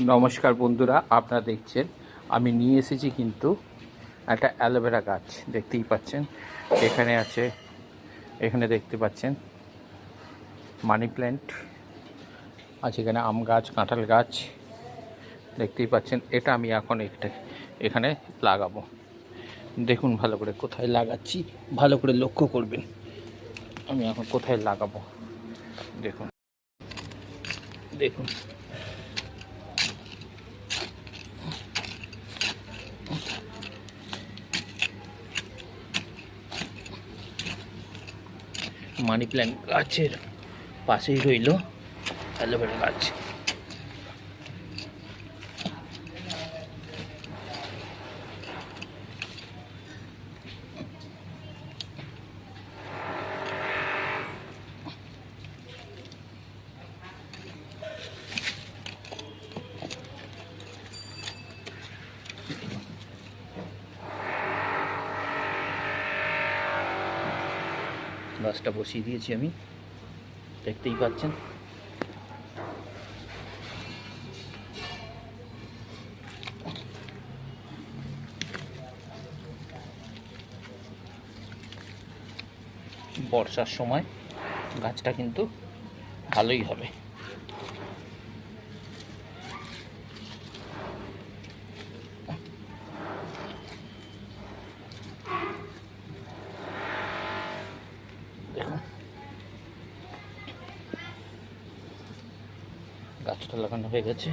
নমস্কার বন্ধুরা, আপনারা দেখছেন আমি নিয়ে এসেছি কিন্তু একটা অ্যালোভেরা গাছ। দেখতেই পাচ্ছেন এখানে আছে, এখানে দেখতে পাচ্ছেন মানি প্ল্যান্ট আছে, এখানে আম গাছ, কাঁঠাল গাছ দেখতেই পাচ্ছেন। এটা আমি এখন এখানে লাগাবো। দেখুন ভালো করে কোথায় লাগাচ্ছি, ভালো করে লক্ষ্য করবেন। আমি এখন কোথায় লাগাবো দেখুন, দেখুন মানি প্ল্যান্ট গাছের পাশেই রইল অ্যালোভেরা গাছ। গাছটা বসিয়ে দিয়েছি আমি, দেখতেই পাচ্ছেন। বর্ষার সময় গাছটা কিন্তু ভালোই হবে। দেখুন গাছটা লাগানো হয়ে গেছে।